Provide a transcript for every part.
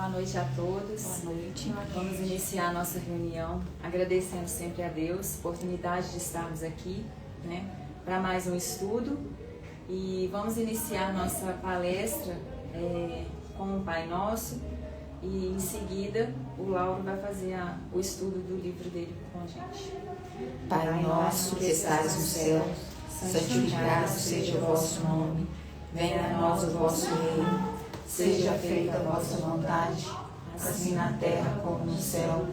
Boa noite a todos. Boa noite. Vamos iniciar a nossa reunião agradecendo sempre a Deus a oportunidade de estarmos aqui, né, para mais um estudo. E vamos iniciar nossa palestra com o Pai Nosso e em seguida o Lauro vai fazer o estudo do livro dele com a gente. Pai nosso que estás no céu, santificado seja o vosso nome. Venha a nós o vosso reino. Seja feita a vossa vontade, assim na terra como no céu.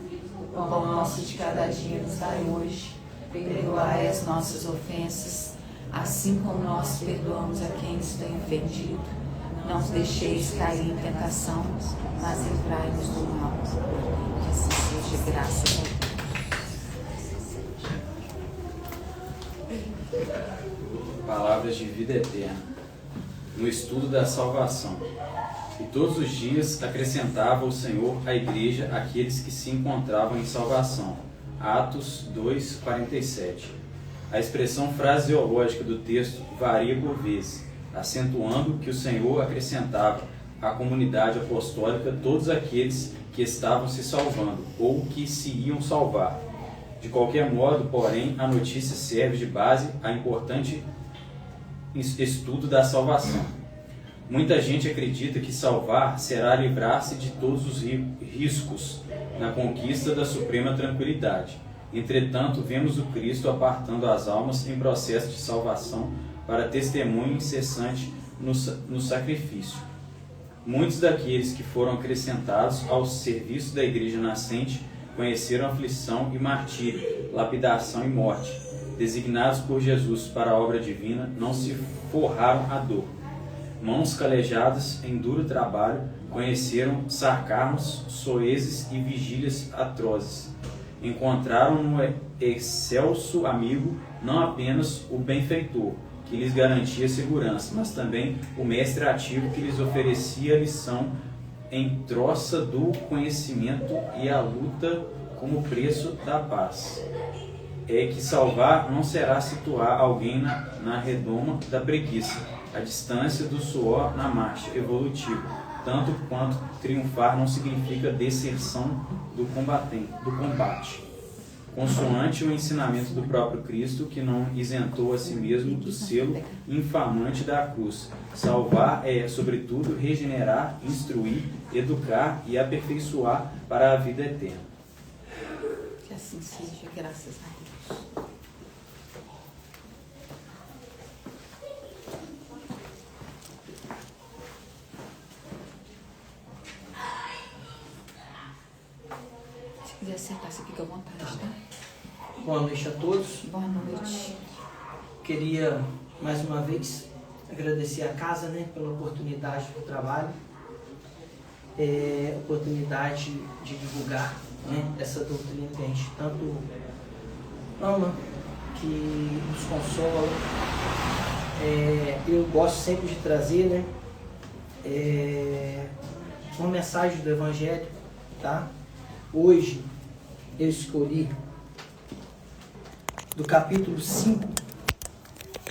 O pão nosso de cada dia nos dai hoje. Perdoai as nossas ofensas, assim como nós perdoamos a quem nos tem ofendido. Não os deixeis cair em tentação, mas livrai-nos do mal. Que assim seja, graças a Deus. Palavras de vida eterna. No estudo da salvação. E todos os dias acrescentava o Senhor à igreja aqueles que se encontravam em salvação. Atos 2:47. A expressão fraseológica do texto varia por vezes, acentuando que o Senhor acrescentava à comunidade apostólica todos aqueles que estavam se salvando ou que se iam salvar. De qualquer modo, porém, a notícia serve de base a importante estudo da salvação. Muita gente acredita que salvar será livrar-se de todos os riscos na conquista da suprema tranquilidade. Entretanto, vemos o Cristo apartando as almas em processo de salvação para testemunho incessante no sacrifício. Muitos daqueles que foram acrescentados ao serviço da igreja nascente conheceram aflição e martírio, lapidação e morte. Designados por Jesus para a obra divina, não se forraram a dor. Mãos calejadas em duro trabalho conheceram sarcarmos, soezes e vigílias atrozes. Encontraram no excelso amigo não apenas o benfeitor, que lhes garantia segurança, mas também o mestre ativo que lhes oferecia a lição em troça do conhecimento e a luta como preço da paz. É que salvar não será situar alguém na redoma da preguiça, a distância do suor na marcha evolutiva, tanto quanto triunfar não significa deserção do combate. Consoante o ensinamento do próprio Cristo, que não isentou a si mesmo do selo infamante da cruz. Salvar é, sobretudo, regenerar, instruir, educar e aperfeiçoar para a vida eterna. Que assim seja, graças a Deus. Se quiser sentar, você fica à vontade, tá? Boa noite a todos. Boa noite. Queria, mais uma vez, agradecer a casa, pela oportunidade do trabalho, oportunidade de divulgar, essa doutrina que a gente tanto ama, que nos consola. Eu gosto sempre de trazer, uma mensagem do Evangelho, tá? Hoje eu escolhi do capítulo 5,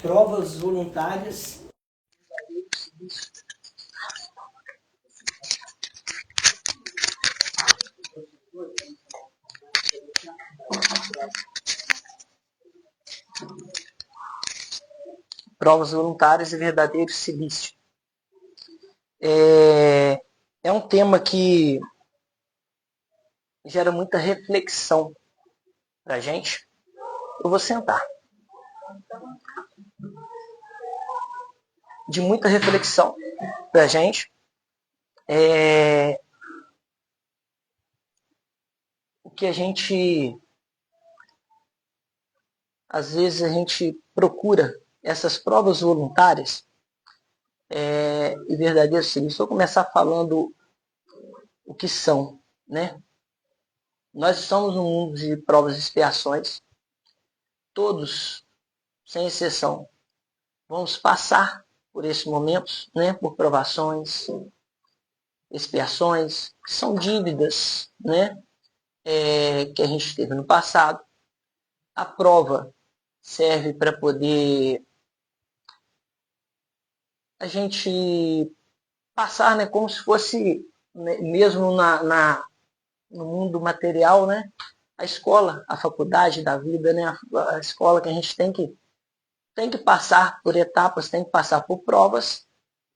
provas voluntárias. Provas voluntárias e verdadeiro silício. É um tema que gera muita reflexão pra gente. Eu vou sentar. De muita reflexão pra gente. O que a gente... Às vezes a gente procura essas provas voluntárias e verdadeiro silício. Vou começar falando o que são, Nós estamos num mundo de provas e expiações. Todos, sem exceção, vamos passar por esses momentos, por provações, expiações, que são dívidas, que a gente teve no passado. A prova serve para poder a gente passar, como se fosse mesmo no mundo material, né? A escola, a faculdade da vida, né? A escola que a gente tem que passar por etapas, tem que passar por provas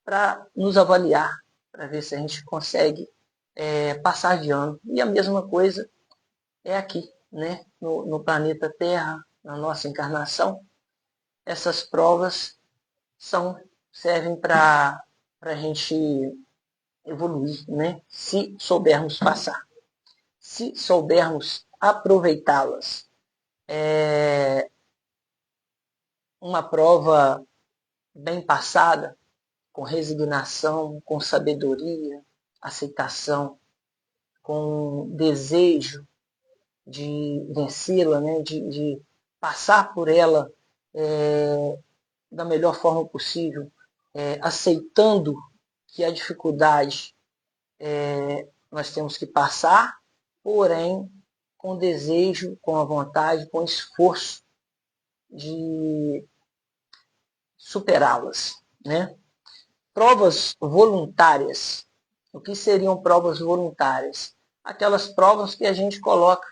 para nos avaliar, para ver se a gente consegue passar de ano. E a mesma coisa é aqui, né? No planeta Terra, na nossa encarnação. Essas provas servem para a gente evoluir, né? Se soubermos passar. Se soubermos aproveitá-las. Uma prova bem passada, com resignação, com sabedoria, aceitação, com desejo de vencê-la, né? de passar por ela da melhor forma possível, aceitando que a dificuldade nós temos que passar, porém com desejo, com a vontade, com esforço de superá-las, né? Provas voluntárias. O que seriam provas voluntárias? Aquelas provas que a gente coloca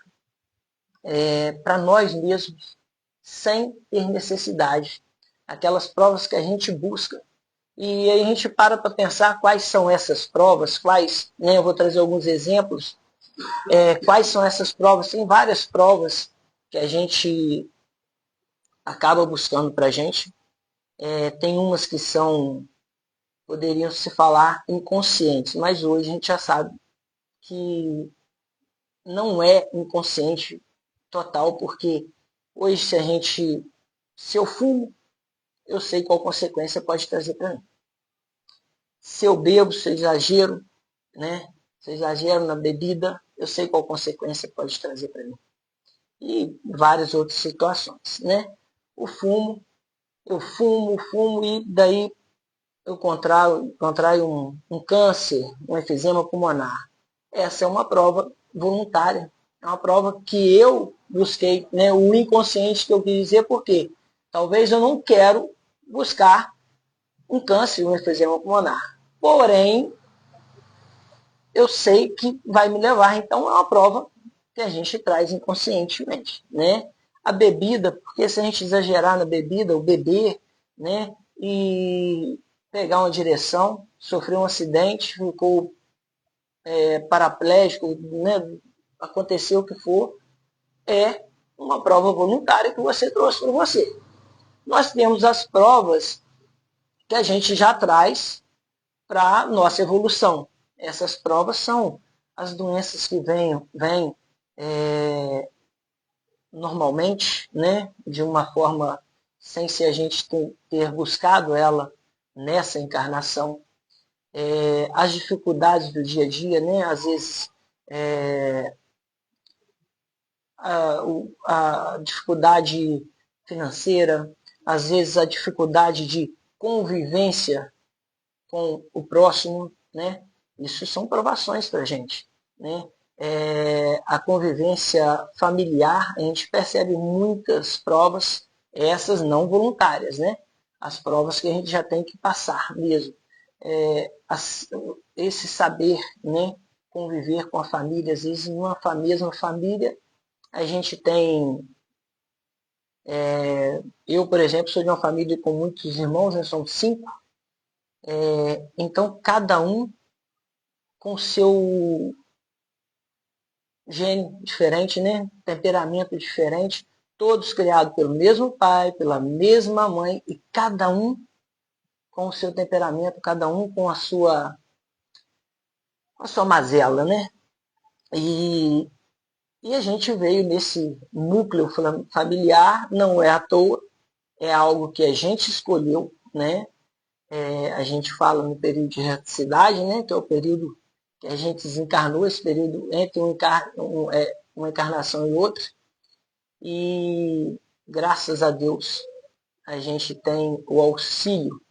para nós mesmos, sem ter necessidade. Aquelas provas que a gente busca. E aí a gente para pensar quais são essas provas, né, eu vou trazer alguns exemplos, quais são essas provas. Tem várias provas que a gente acaba buscando para a gente. Tem umas que poderiam se falar inconscientes, mas hoje a gente já sabe que não é inconsciente total, porque hoje se eu fumo, eu sei qual consequência pode trazer para mim. Se eu bebo, se eu exagero, né? Se eu exagero na bebida, eu sei qual consequência pode trazer para mim. E várias outras situações, né? Eu fumo e daí eu contraio um câncer, um efizema pulmonar. Essa é uma prova voluntária. É uma prova que eu busquei, né? O inconsciente que eu quis dizer, porque talvez eu não quero buscar um câncer, um efizema pulmonar. Porém, eu sei que vai me levar. Então, é uma prova que a gente traz inconscientemente, né? A bebida, porque se a gente exagerar na bebida, o beber, né? E pegar uma direção, sofrer um acidente, ficou paraplégico, né? Aconteceu o que for, é uma prova voluntária que você trouxe para você. Nós temos as provas que a gente já traz para a nossa evolução. Essas provas são as doenças que vêm normalmente, né, de uma forma sem se a gente ter buscado ela nessa encarnação. As dificuldades do dia a dia, né, às vezes a dificuldade financeira, às vezes a dificuldade de convivência com o próximo, né? Isso são provações para a gente, né? A convivência familiar, a gente percebe muitas provas, essas não voluntárias, né? As provas que a gente já tem que passar mesmo. Esse saber, né? Conviver com a família, às vezes numa mesma família, a gente tem... eu, por exemplo, sou de uma família com muitos irmãos, né? São 5. Então, cada um com seu gene diferente, né? Temperamento diferente, todos criados pelo mesmo pai, pela mesma mãe, e cada um com o seu temperamento, cada um com a sua mazela, né? E a gente veio nesse núcleo familiar, não é à toa, é algo que a gente escolheu, né? A gente fala no período de reticidade, né? Que é o período que a gente desencarnou, esse período entre uma encarnação e outra. E graças a Deus a gente tem o auxílio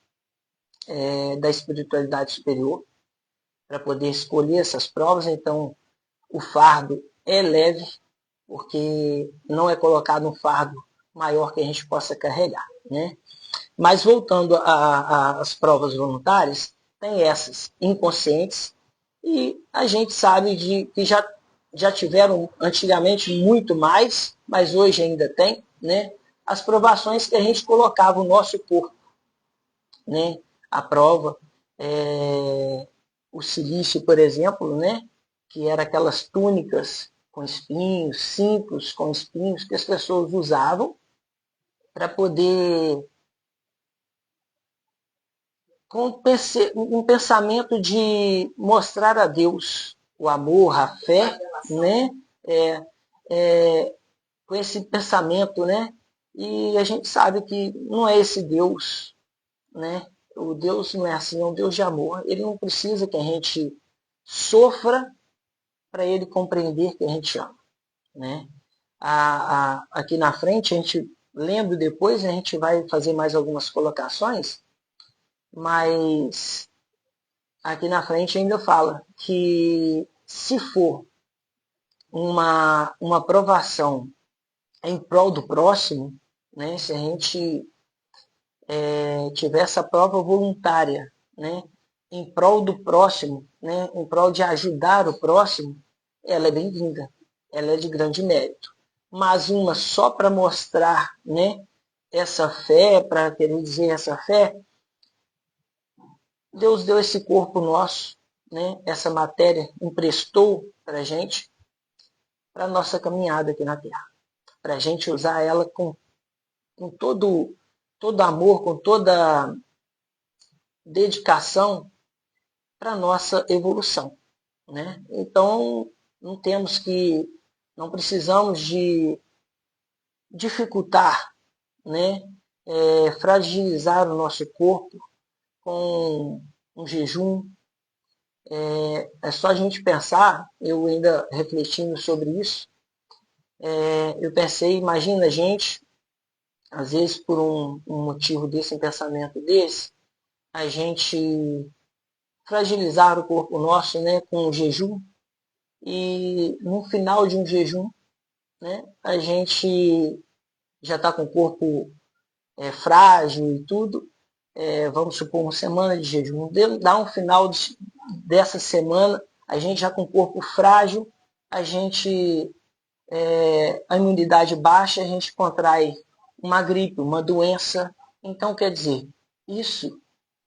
da espiritualidade superior para poder escolher essas provas. Então o fardo é leve, porque não é colocado um fardo maior que a gente possa carregar, né? Mas voltando às provas voluntárias, tem essas inconscientes, E a gente sabe que já tiveram antigamente muito mais, mas hoje ainda tem, né? As provações que a gente colocava o nosso corpo, né? A prova, o cilício, por exemplo, né? Que era aquelas túnicas com espinhos, cintos com espinhos que as pessoas usavam para poder, com um pensamento de mostrar a Deus o amor, a fé, né? É, é, com esse pensamento, né? E a gente sabe que não é esse Deus, né? O Deus não é assim, é um Deus de amor. Ele não precisa que a gente sofra para ele compreender que a gente ama, né? Aqui na frente, a gente lendo depois, a gente vai fazer mais algumas colocações, mas aqui na frente ainda fala que se for uma provação em prol do próximo, né, se a gente tiver essa prova voluntária, né, em prol do próximo, né, em prol de ajudar o próximo, ela é bem-vinda, ela é de grande mérito. Mas uma só para mostrar, né, essa fé, para querer dizer essa fé, Deus deu esse corpo nosso, né, essa matéria, emprestou para a gente, para a nossa caminhada aqui na Terra. Para a gente usar ela com todo amor, com toda dedicação para a nossa evolução, né? Então, não precisamos de dificultar, né? Fragilizar o nosso corpo com um jejum. É só a gente pensar, eu ainda refletindo sobre isso, eu pensei, imagina a gente, às vezes por um motivo desse, um pensamento desse, a gente fragilizar o corpo nosso, né, com o jejum, e no final de um jejum, né, a gente já está com o corpo frágil e tudo, vamos supor uma semana de jejum, dá um final dessa semana, a gente já com o corpo frágil, a imunidade baixa, a gente contrai uma gripe, uma doença. Então, quer dizer, isso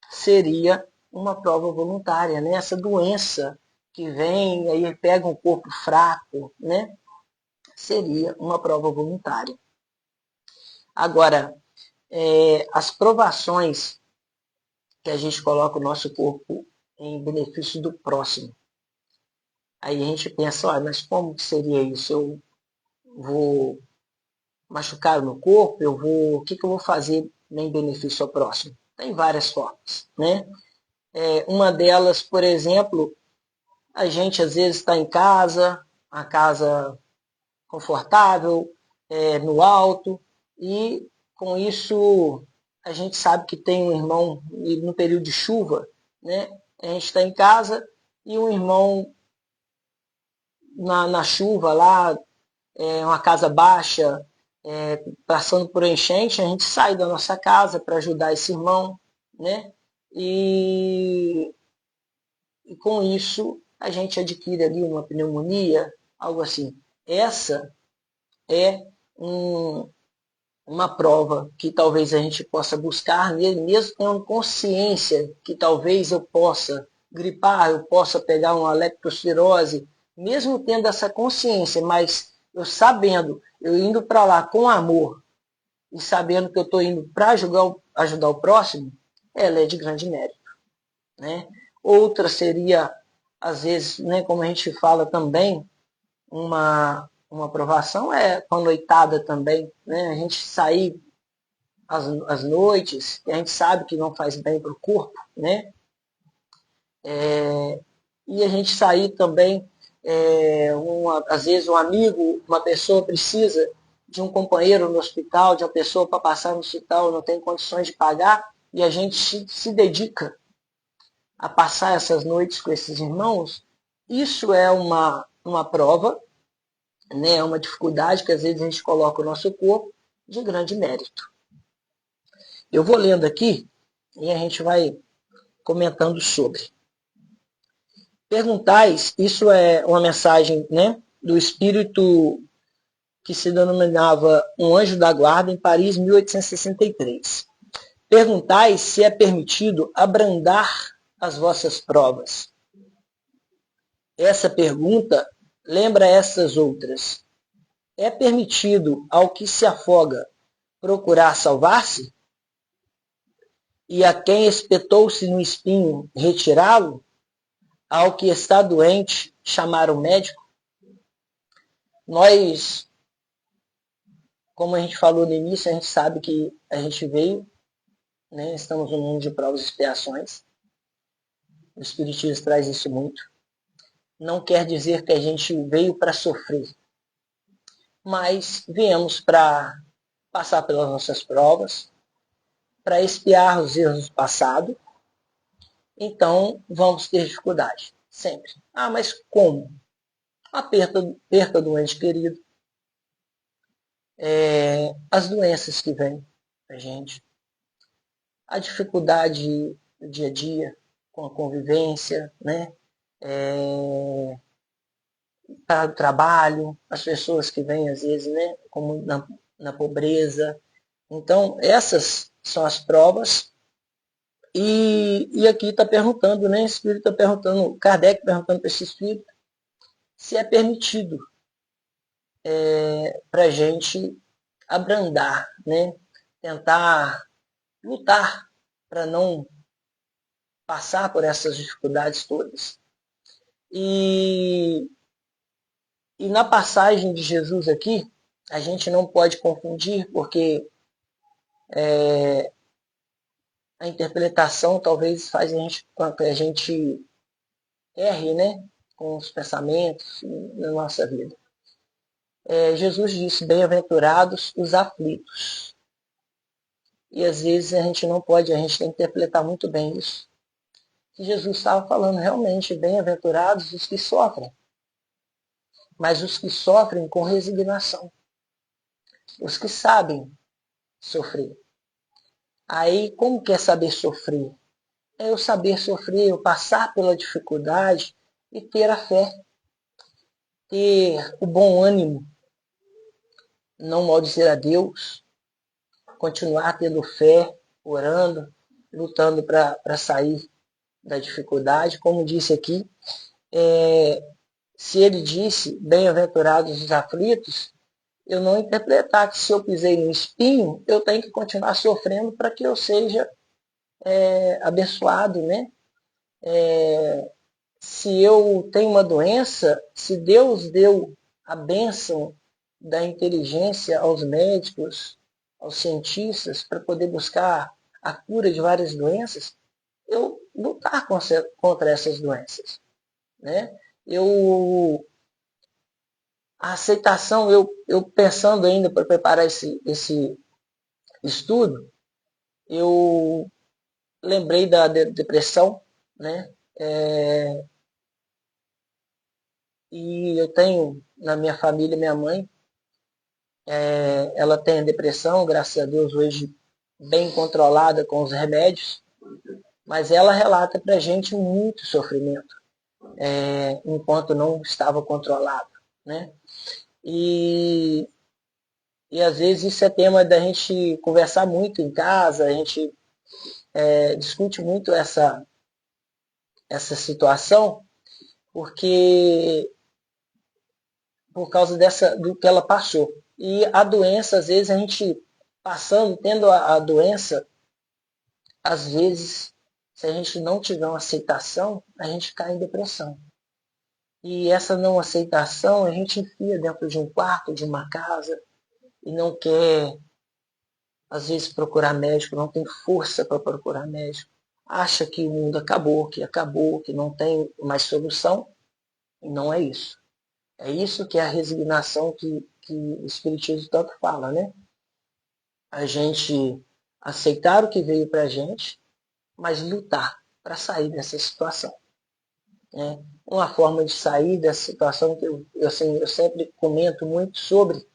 seria uma prova voluntária, né? Essa doença que vem, aí pega um corpo fraco, né? Seria uma prova voluntária. Agora, as provações que a gente coloca o nosso corpo em benefício do próximo. Aí a gente pensa, olha, mas como que seria isso? Eu vou machucar o meu corpo? O que eu vou fazer em benefício ao próximo? Tem várias formas, né? Uma delas, por exemplo, a gente às vezes está em casa, a casa confortável, no alto, e com isso a gente sabe que tem um irmão, e no período de chuva, né, a gente está em casa e um irmão na chuva lá, uma casa baixa, passando por enchente, a gente sai da nossa casa para ajudar esse irmão, né? E com isso a gente adquire ali uma pneumonia, algo assim. Essa é uma prova que talvez a gente possa buscar nele, mesmo tendo consciência que talvez eu possa gripar, eu possa pegar uma leptospirose, mesmo tendo essa consciência, mas eu sabendo, eu indo para lá com amor e sabendo que eu estou indo para ajudar o próximo, ela é de grande mérito, né? Outra seria, às vezes, né, como a gente fala também, uma aprovação com a noitada também, né? A gente sair às noites, que a gente sabe que não faz bem para o corpo, né? E a gente sair também, às vezes um amigo, uma pessoa precisa de um companheiro no hospital, de uma pessoa para passar no hospital, não tem condições de pagar, e a gente se dedica a passar essas noites com esses irmãos, isso é uma prova, né, uma dificuldade que às vezes a gente coloca o nosso corpo de grande mérito. Eu vou lendo aqui e a gente vai comentando sobre. Perguntais, isso é uma mensagem, né, do espírito que se denominava um anjo da guarda em Paris, 1863. Perguntais se é permitido abrandar as vossas provas. Essa pergunta lembra essas outras. É permitido ao que se afoga procurar salvar-se? E a quem espetou-se no espinho retirá-lo? Ao que está doente chamar o médico? Nós, como a gente falou no início, a gente sabe que a gente veio, né, estamos no mundo de provas e expiações. O Espiritismo traz isso muito. Não quer dizer que a gente veio para sofrer, mas viemos para passar pelas nossas provas, para expiar os erros do passado. Então, vamos ter dificuldade, sempre. Ah, mas como? A perda do ente querido, as doenças que vêm a gente, a dificuldade do dia a dia, com a convivência, né? Para o trabalho, as pessoas que vêm às vezes, né? Como na pobreza. Então, essas são as provas. E aqui está perguntando, né? O Espírito está perguntando, Kardec perguntando para esse Espírito se é permitido para a gente abrandar, né? Tentar lutar para não passar por essas dificuldades todas. E na passagem de Jesus aqui, a gente não pode confundir, porque a interpretação talvez faz a gente erre, né, com os pensamentos na nossa vida. Jesus disse, bem-aventurados os aflitos. E às vezes a gente não pode, a gente tem que interpretar muito bem isso. Que Jesus estava falando realmente, bem-aventurados os que sofrem. Mas os que sofrem com resignação. Os que sabem sofrer. Aí, como que é saber sofrer? É eu saber sofrer, eu passar pela dificuldade e ter a fé. Ter o bom ânimo. Não maldizer a Deus. Continuar tendo fé, orando, lutando para sair da dificuldade. Como disse aqui, se ele disse, bem-aventurados os aflitos, eu não interpretar que se eu pisei no espinho, eu tenho que continuar sofrendo para que eu seja abençoado, né? Se eu tenho uma doença, se Deus deu a bênção da inteligência aos médicos, aos cientistas, para poder buscar a cura de várias doenças, eu lutar contra essas doenças, né? A aceitação, eu pensando ainda para preparar esse estudo, eu lembrei da depressão, né? E eu tenho na minha família, minha mãe, ela tem depressão, graças a Deus hoje bem controlada com os remédios, mas ela relata para a gente muito sofrimento, enquanto não estava controlado, né? E às vezes isso é tema da gente conversar muito em casa, a gente discute muito essa situação, porque por causa do que ela passou. E a doença, às vezes, a gente passando, tendo a doença, às vezes, se a gente não tiver uma aceitação, a gente cai em depressão. E essa não aceitação, a gente enfia dentro de um quarto, de uma casa, e não quer, às vezes, procurar médico, não tem força para procurar médico. Acha que o mundo acabou, que não tem mais solução, e não é isso. É isso que é a resignação que o Espiritismo tanto fala, né? A gente aceitar o que veio para a gente, mas lutar para sair dessa situação. Né? Uma forma de sair dessa situação que eu sempre comento muito sobre,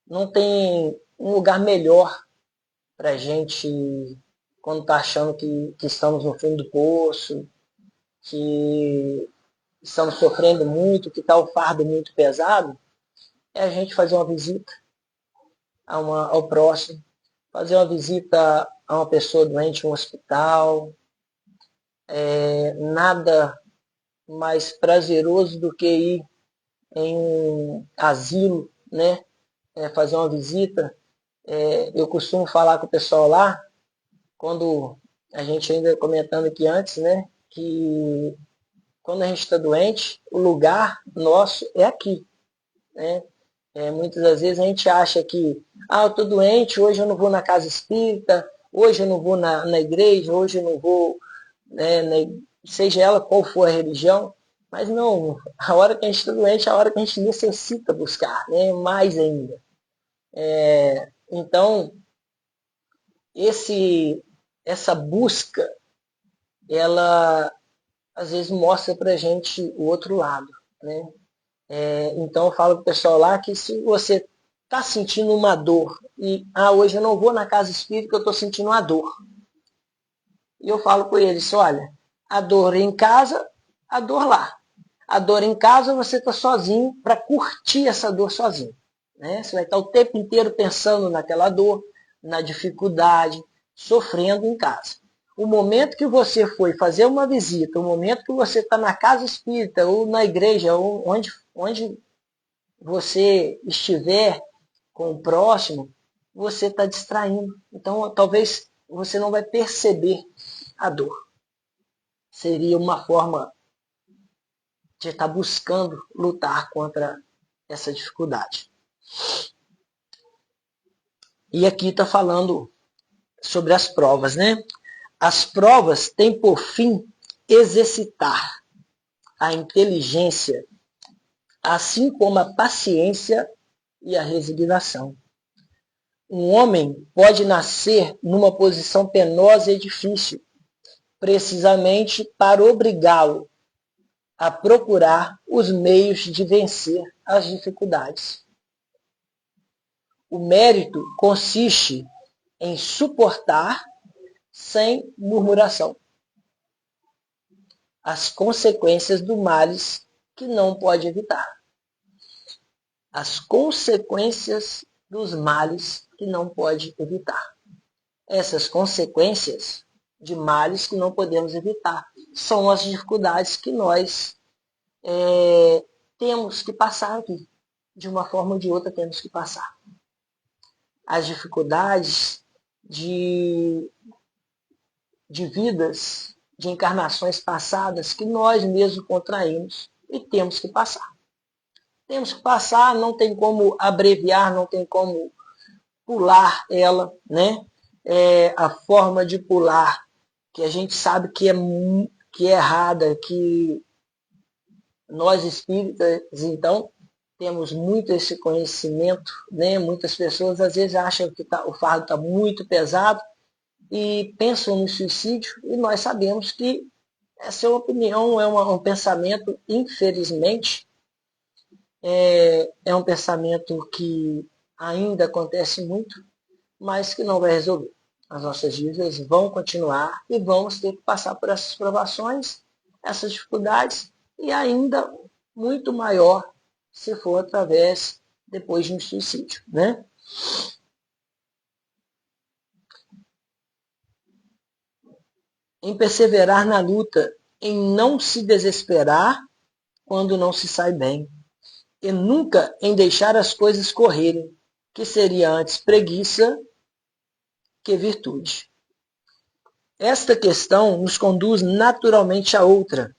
não tem um lugar melhor para a gente, quando está achando que estamos no fundo do poço, que estamos sofrendo muito, que está o fardo muito pesado, é a gente fazer uma visita ao próximo, fazer uma visita a uma pessoa doente em um hospital. Nada mais prazeroso do que ir em um asilo, né? Fazer uma visita. Eu costumo falar com o pessoal lá, quando a gente ainda comentando aqui antes, né? Que quando a gente está doente, o lugar nosso é aqui, né? Muitas das vezes a gente acha que, eu estou doente, hoje eu não vou na casa espírita, hoje eu não vou na igreja, hoje eu não vou, né, seja ela qual for a religião, mas não, a hora que a gente está doente é a hora que a gente necessita buscar, né, mais ainda. Então, essa busca, ela às vezes mostra para a gente o outro lado, né? Então eu falo para o pessoal lá que se você está sentindo uma dor e hoje eu não vou na casa espírita porque eu estou sentindo uma dor. E eu falo com eles, olha, a dor em casa, a dor lá. A dor em casa você está sozinho para curtir essa dor sozinho. Né? Você vai estar o tempo inteiro pensando naquela dor, na dificuldade, sofrendo em casa. O momento que você foi fazer uma visita, o momento que você está na casa espírita ou na igreja, ou onde você estiver com o próximo, você está distraindo. Então, talvez você não vai perceber a dor. Seria uma forma de estar buscando lutar contra essa dificuldade. E aqui está falando sobre as provas, né? As provas têm por fim exercitar a inteligência, assim como a paciência e a resignação. Um homem pode nascer numa posição penosa e difícil, precisamente para obrigá-lo a procurar os meios de vencer as dificuldades. O mérito consiste em suportar sem murmuração as consequências do males que não pode evitar. As consequências dos males que não pode evitar. Essas consequências de males que não podemos evitar são as dificuldades que nós temos que passar aqui. De uma forma ou de outra temos que passar. As dificuldades de vidas, de encarnações passadas que nós mesmos contraímos e temos que passar. Temos que passar, não tem como abreviar, não tem como pular ela, né? A forma de pular que a gente sabe que é errada, que nós espíritas, então, temos muito esse conhecimento, né? Muitas pessoas às vezes acham que o fardo está muito pesado e pensam no suicídio, e nós sabemos que essa é uma opinião, um pensamento, infelizmente, é um pensamento que ainda acontece muito, mas que não vai resolver. As nossas dívidas vão continuar e vamos ter que passar por essas provações, essas dificuldades, e ainda muito maior se for através, depois de um suicídio, né? Em perseverar na luta, em não se desesperar quando não se sai bem, e nunca em deixar as coisas correrem, que seria antes preguiça que virtude. Esta questão nos conduz naturalmente a outra.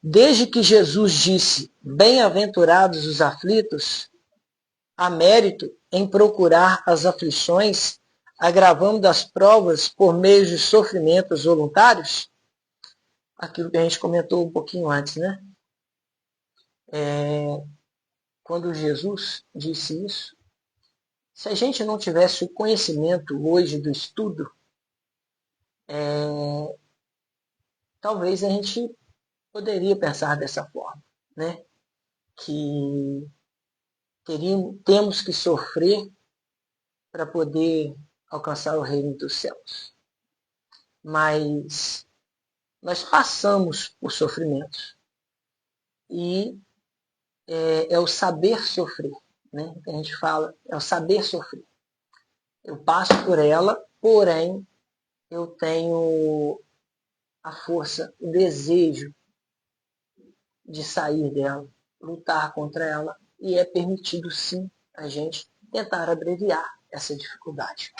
Desde que Jesus disse, bem-aventurados os aflitos, há mérito em procurar as aflições, agravando as provas por meio de sofrimentos voluntários? Aquilo que a gente comentou um pouquinho antes, né? Quando Jesus disse isso, se a gente não tivesse o conhecimento hoje do estudo, talvez a gente poderia pensar dessa forma, né? Que temos que sofrer para poder alcançar o reino dos céus. Mas nós passamos por sofrimentos. E é o saber sofrer, né? Que a gente fala, é o saber sofrer. Eu passo por ela, porém, eu tenho a força, o desejo de sair dela, lutar contra ela, e é permitido sim a gente tentar abreviar essa dificuldade.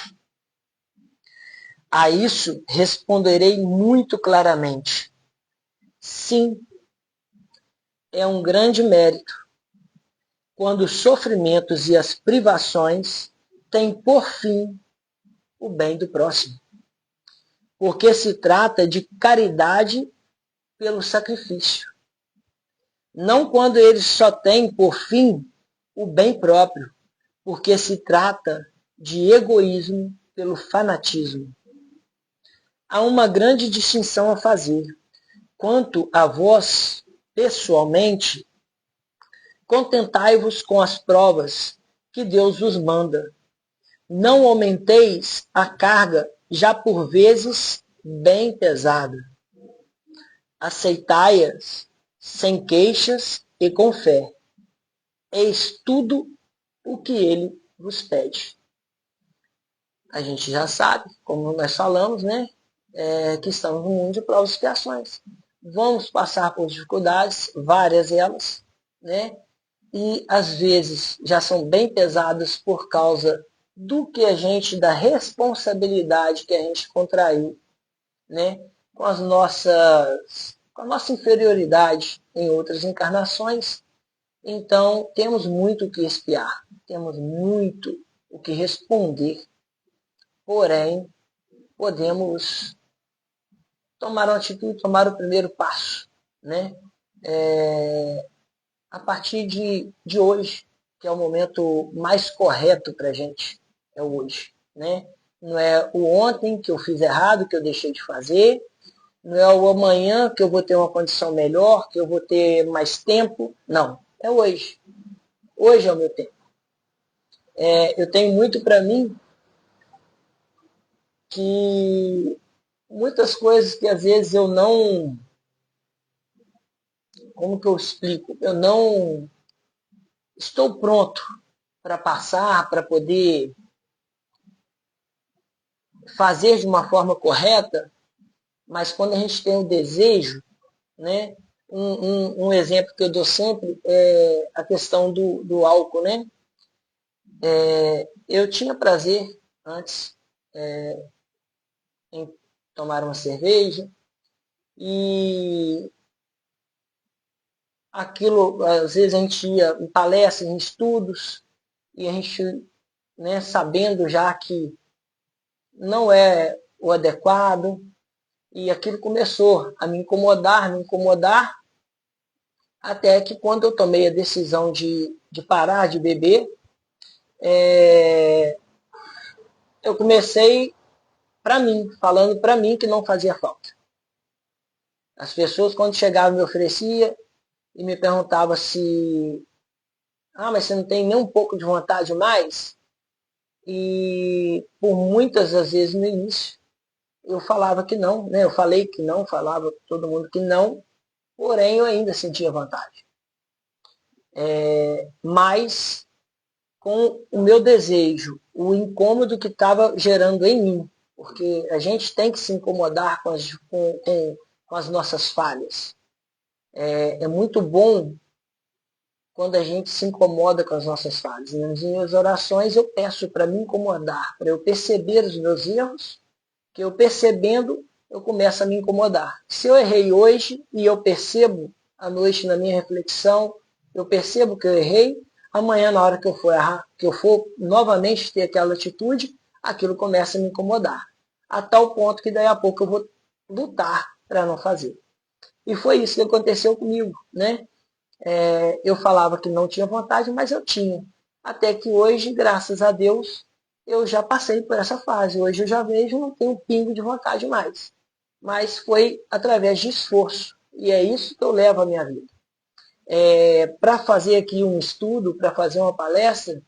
A isso responderei muito claramente. Sim, é um grande mérito quando os sofrimentos e as privações têm por fim o bem do próximo. Porque se trata de caridade pelo sacrifício. Não quando eles só têm por fim o bem próprio, porque se trata de egoísmo pelo fanatismo. Há uma grande distinção a fazer. Quanto a vós, pessoalmente, contentai-vos com as provas que Deus vos manda. Não aumenteis a carga já por vezes bem pesada. Aceitai-as sem queixas e com fé. Eis tudo o que ele vos pede. A gente já sabe, como nós falamos, né? Que estamos no mundo de provas e expiações. Vamos passar por dificuldades, várias elas, né? E às vezes já são bem pesadas por causa da responsabilidade que a gente contraiu, né? Com a nossa inferioridade em outras encarnações. Então, temos muito o que expiar, temos muito o que responder. Porém, podemos tomar uma atitude, tomar o primeiro passo, né? A partir de hoje, que é o momento mais correto para a gente, é o hoje, né? Não é o ontem que eu fiz errado, que eu deixei de fazer, não é o amanhã que eu vou ter uma condição melhor, que eu vou ter mais tempo, não, é hoje. Hoje é o meu tempo. Eu tenho muito para mim que muitas coisas que às vezes eu não... Como que eu explico? Eu não estou pronto para passar, para poder fazer de uma forma correta, mas quando a gente tem o desejo, né? Um exemplo que eu dou sempre é a questão do álcool, né? Eu tinha prazer antes em tomar uma cerveja e aquilo, às vezes a gente ia em palestras, em estudos, e a gente, né, sabendo já que não é o adequado, e aquilo começou a me incomodar, até que quando eu tomei a decisão de parar de beber, eu comecei falando para mim que não fazia falta. As pessoas, quando chegavam, me ofereciam e me perguntavam se... mas você não tem nem um pouco de vontade mais? E por muitas das vezes no início, eu falava que não, né? Eu falei que não, falava para todo mundo que não, porém eu ainda sentia vontade. Mas com o meu desejo, o incômodo que estava gerando em mim, porque a gente tem que se incomodar com as nossas falhas. É muito bom quando a gente se incomoda com as nossas falhas. Nas minhas orações eu peço para me incomodar, para eu perceber os meus erros, que eu percebendo, eu começo a me incomodar. Se eu errei hoje e eu percebo à noite na minha reflexão, eu percebo que eu errei, amanhã na hora que eu for errar, que eu for novamente ter aquela atitude, aquilo começa a me incomodar. A tal ponto que daí a pouco eu vou lutar para não fazer. E foi isso que aconteceu comigo, né? Eu falava que não tinha vontade, mas eu tinha. Até que hoje, graças a Deus, eu já passei por essa fase. Hoje eu já vejo, não tenho um pingo de vontade mais. Mas foi através de esforço. E é isso que eu levo a minha vida. Para fazer aqui um estudo, para fazer uma palestra,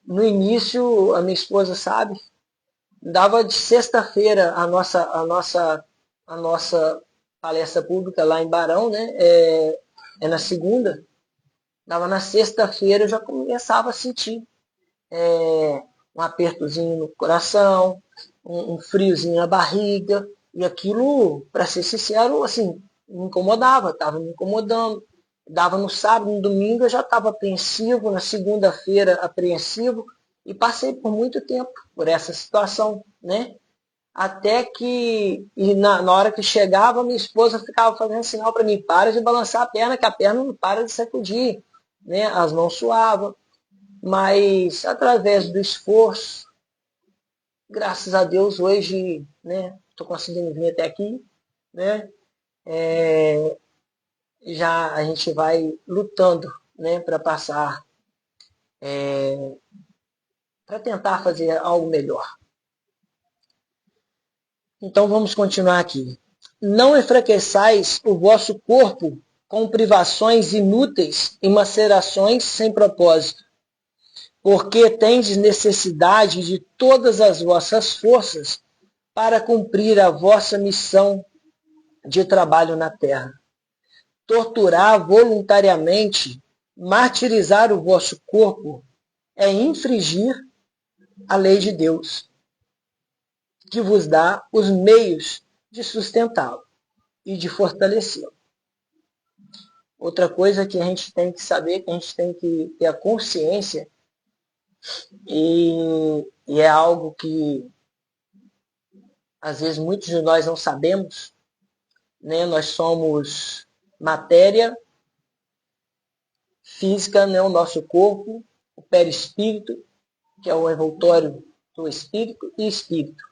no início, a minha esposa sabe, dava de sexta-feira a a nossa palestra pública lá em Barão, né? É na segunda. Dava na sexta-feira, eu já começava a sentir um apertozinho no coração, um friozinho na barriga, e aquilo, para ser sincero, assim, me incomodava, estava me incomodando. Dava no sábado, no domingo eu já estava apreensivo, na segunda-feira apreensivo, e passei por muito tempo por essa situação, né? Até que, na hora que chegava, minha esposa ficava fazendo sinal para mim, para de balançar a perna, que a perna não para de sacudir, né? As mãos suavam, mas através do esforço, graças a Deus, hoje, né, estou conseguindo vir até aqui, né, já a gente vai lutando, né, para passar, para tentar fazer algo melhor. Então vamos continuar aqui. Não enfraqueçais o vosso corpo com privações inúteis e macerações sem propósito, porque tendes necessidade de todas as vossas forças para cumprir a vossa missão de trabalho na terra. Torturar voluntariamente, martirizar o vosso corpo, é infringir a lei de Deus, que vos dá os meios de sustentá-lo e de fortalecê-lo. Outra coisa que a gente tem que saber, que a gente tem que ter a consciência, e é algo que às vezes muitos de nós não sabemos, né? Nós somos matéria física, né? O nosso corpo, o perispírito, que é o envoltório do espírito, e espírito.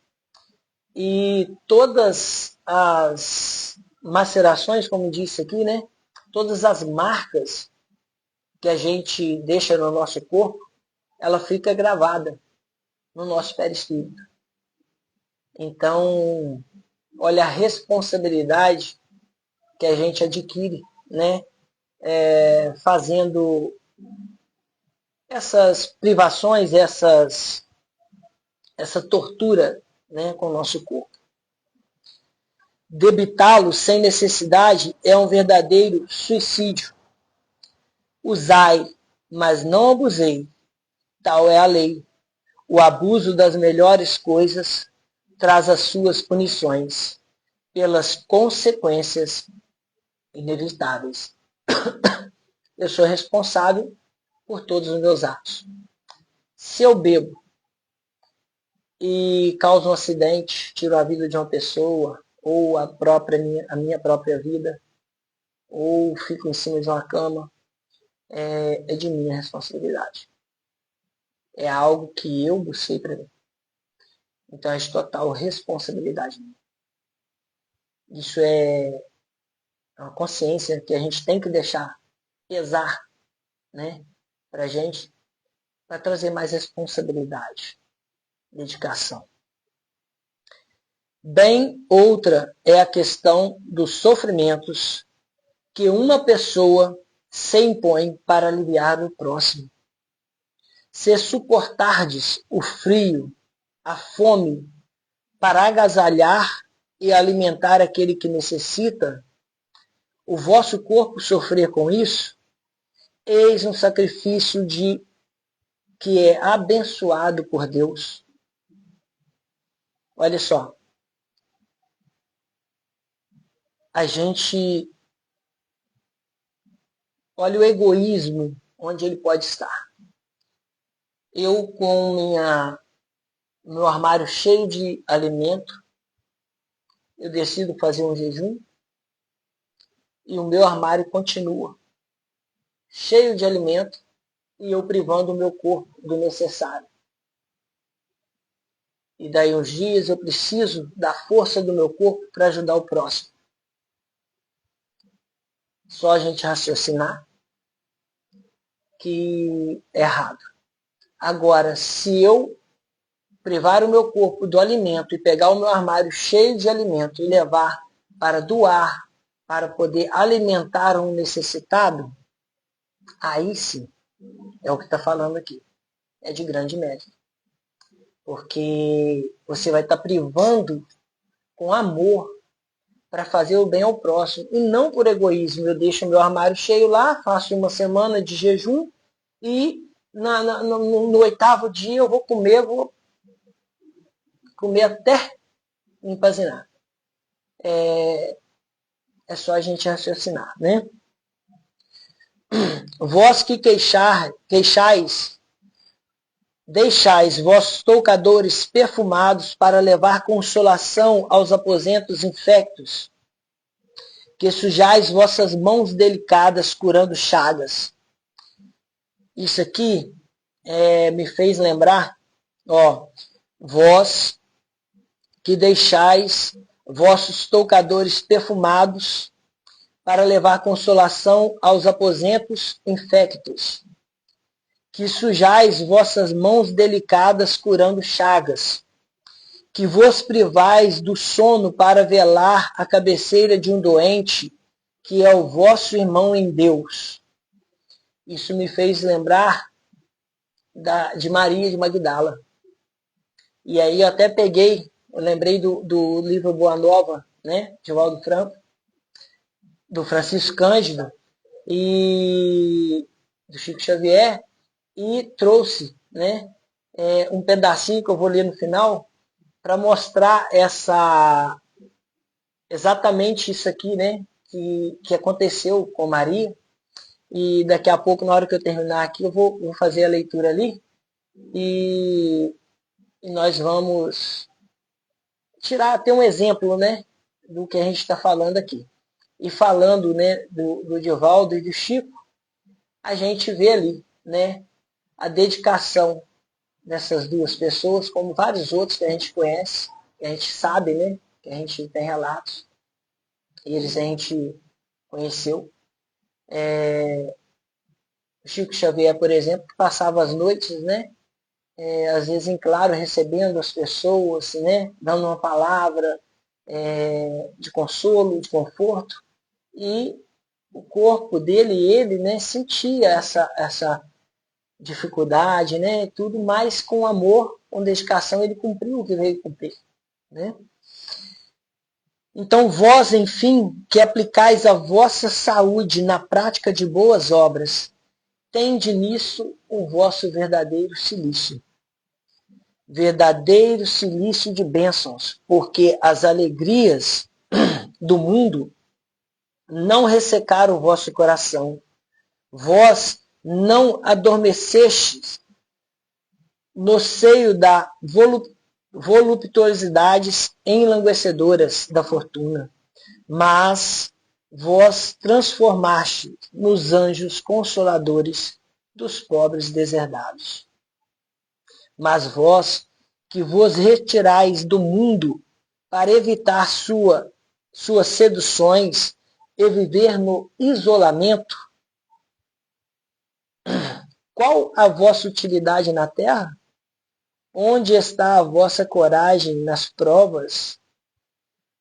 E todas as macerações, como disse aqui, né? Todas as marcas que a gente deixa no nosso corpo, ela fica gravada no nosso perispírito. Então, olha a responsabilidade que a gente adquire, né? Fazendo essas privações, essa tortura, né, com o nosso corpo. Debitá-lo sem necessidade é um verdadeiro suicídio. Usai, mas não abusei. Tal é a lei. O abuso das melhores coisas traz as suas punições, pelas consequências inevitáveis. Eu sou responsável por todos os meus atos. Se eu bebo e causo um acidente, tiro a vida de uma pessoa, ou a minha própria vida, ou fico em cima de uma cama, é de minha responsabilidade. É algo que eu busquei para mim. Então é de total responsabilidade minha. Isso é uma consciência que a gente tem que deixar pesar, né, para a gente, para trazer mais responsabilidade, dedicação. Bem, outra é a questão dos sofrimentos que uma pessoa se impõe para aliviar o próximo. Se suportardes o frio, a fome, para agasalhar e alimentar aquele que necessita, o vosso corpo sofrer com isso, eis um sacrifício que é abençoado por Deus. Olha só, a gente olha o egoísmo onde ele pode estar. Eu com meu armário cheio de alimento, eu decido fazer um jejum e o meu armário continua cheio de alimento e eu privando o meu corpo do necessário. E daí uns dias eu preciso da força do meu corpo para ajudar o próximo. Só a gente raciocinar que é errado. Agora, se eu privar o meu corpo do alimento e pegar o meu armário cheio de alimento e levar para doar, para poder alimentar um necessitado, aí sim, é o que está falando aqui. É de grande mérito. Porque você vai estar privando com amor para fazer o bem ao próximo, e não por egoísmo. Eu deixo meu armário cheio lá, faço uma semana de jejum e no 8º dia eu vou comer até empazinar. É só a gente raciocinar, né? Vós que queixais, deixais vossos toucadores perfumados para levar consolação aos aposentos infectos, que sujais vossas mãos delicadas curando chagas. Isso aqui me fez lembrar, vós que deixais vossos toucadores perfumados para levar consolação aos aposentos infectos, que sujais vossas mãos delicadas curando chagas, que vos privais do sono para velar a cabeceira de um doente, que é o vosso irmão em Deus. Isso me fez lembrar de Maria de Magdala. E aí eu até eu lembrei do livro Boa Nova, né, de Valdo Franco, do Francisco Cândido e do Chico Xavier, e trouxe, né, um pedacinho que eu vou ler no final para mostrar exatamente isso aqui, né, que aconteceu com Maria. E daqui a pouco, na hora que eu terminar aqui, eu vou fazer a leitura ali e nós vamos ter um exemplo, né, do que a gente está falando aqui. E falando, né, do Divaldo e do Chico, a gente vê ali, né, a dedicação dessas duas pessoas, como vários outros que a gente conhece, que a gente sabe, né, que a gente tem relatos, e eles a gente conheceu. O Chico Xavier, por exemplo, passava as noites, né, às vezes em claro, recebendo as pessoas, né, dando uma palavra de consolo, de conforto, e o corpo dele e ele, né, sentia essa dificuldade, né, tudo, mas com amor, com dedicação, ele cumpriu o que veio cumprir, né? Então vós, enfim, que aplicais a vossa saúde na prática de boas obras, tende nisso o vosso verdadeiro cilício de bênçãos, porque as alegrias do mundo não ressecaram o vosso coração. Vós não adormecestes no seio da voluptuosidades enlanguecedoras da fortuna, mas vós transformastes nos anjos consoladores dos pobres deserdados. Mas vós que vos retirais do mundo para evitar suas seduções e viver no isolamento, qual a vossa utilidade na terra? Onde está a vossa coragem nas provas?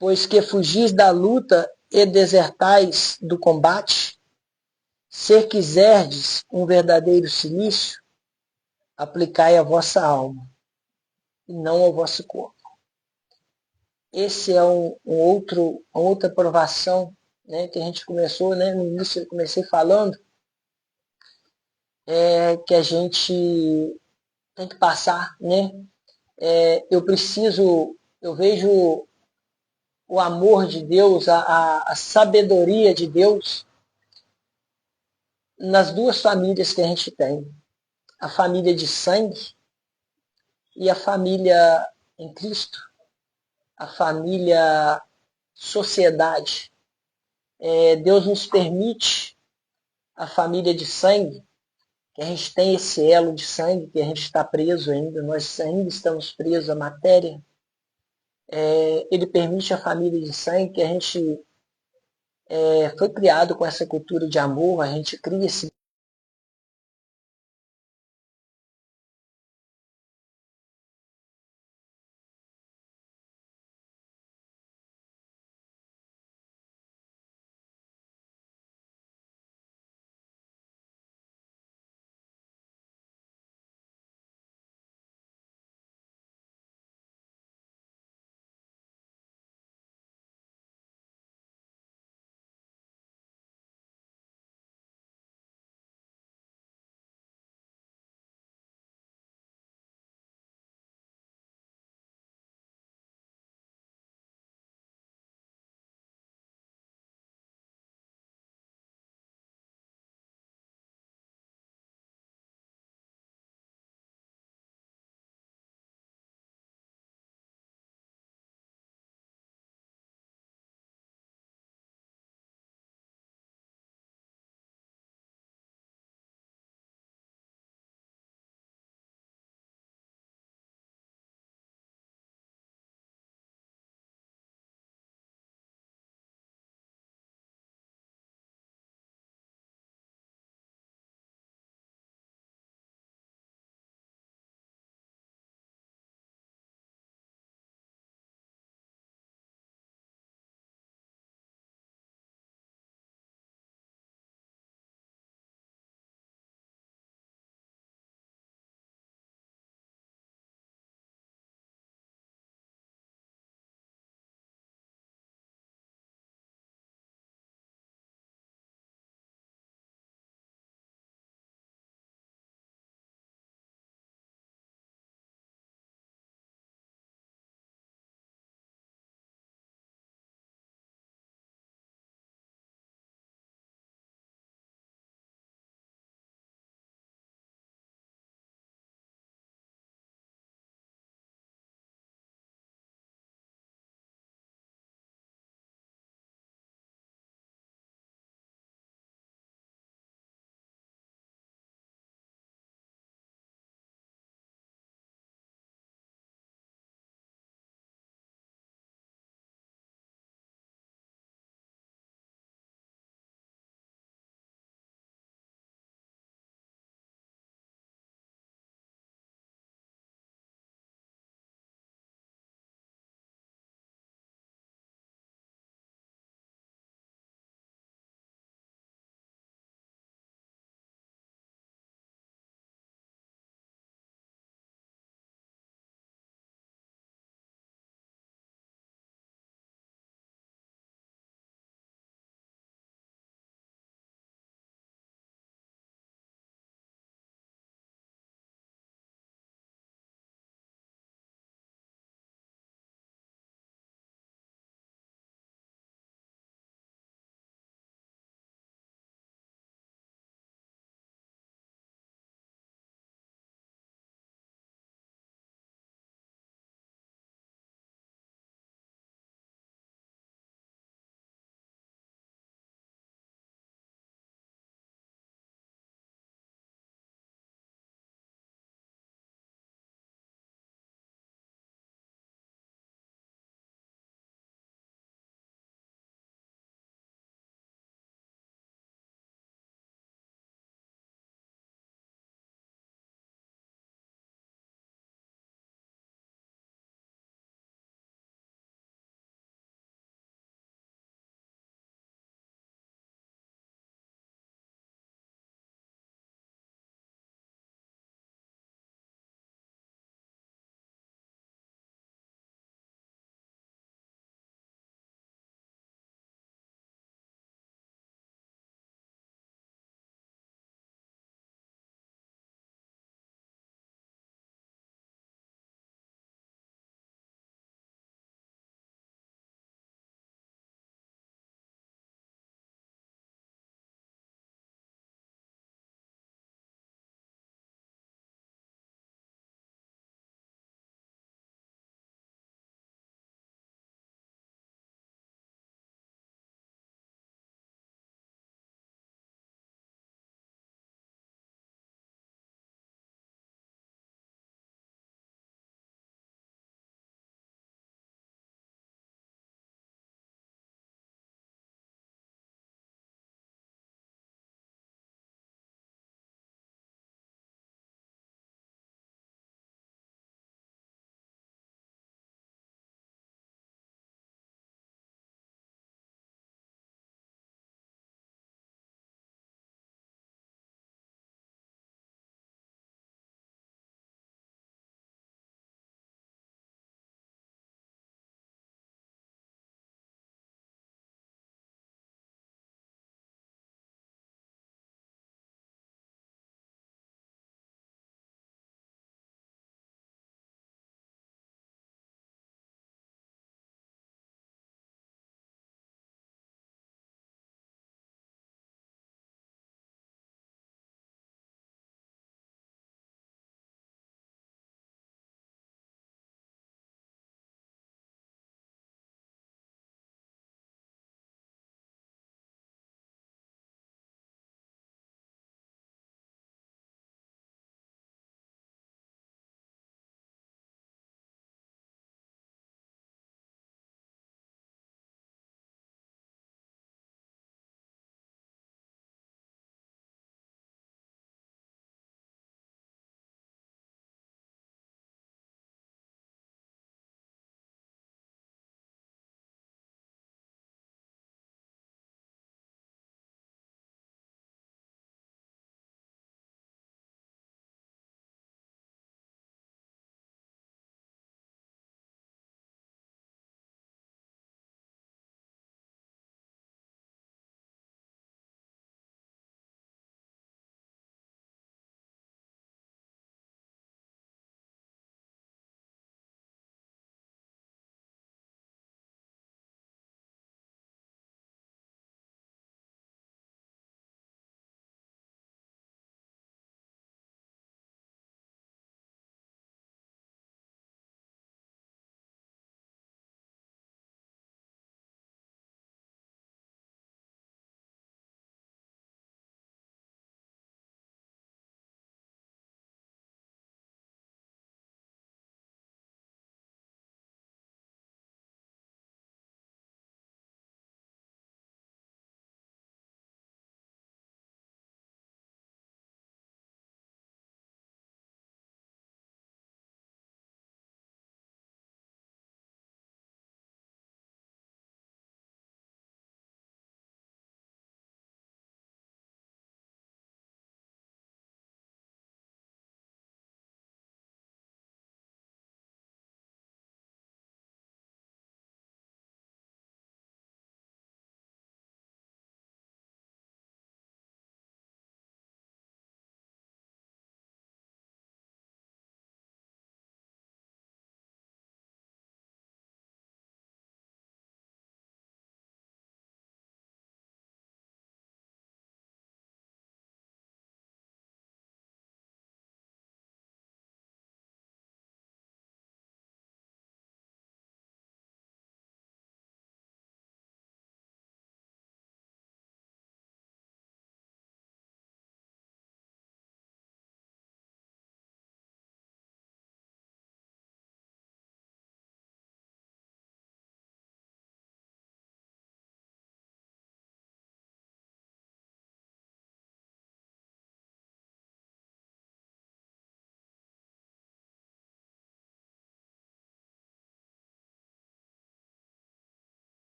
Pois que fugis da luta e desertais do combate, se quiserdes um verdadeiro cilício, aplicai a vossa alma, e não ao vosso corpo. Esse é uma outra provação, né, que a gente começou, né, no início eu comecei falando, que a gente tem que passar, né? Eu vejo o amor de Deus, a sabedoria de Deus nas duas famílias que a gente tem. A família de sangue e a família em Cristo. A família sociedade. Deus nos permite a família de sangue, que a gente tem esse elo de sangue, que a gente está preso ainda, nós ainda estamos presos à matéria. Ele permite a família de sangue, que a gente foi criado com essa cultura de amor, a gente cria esse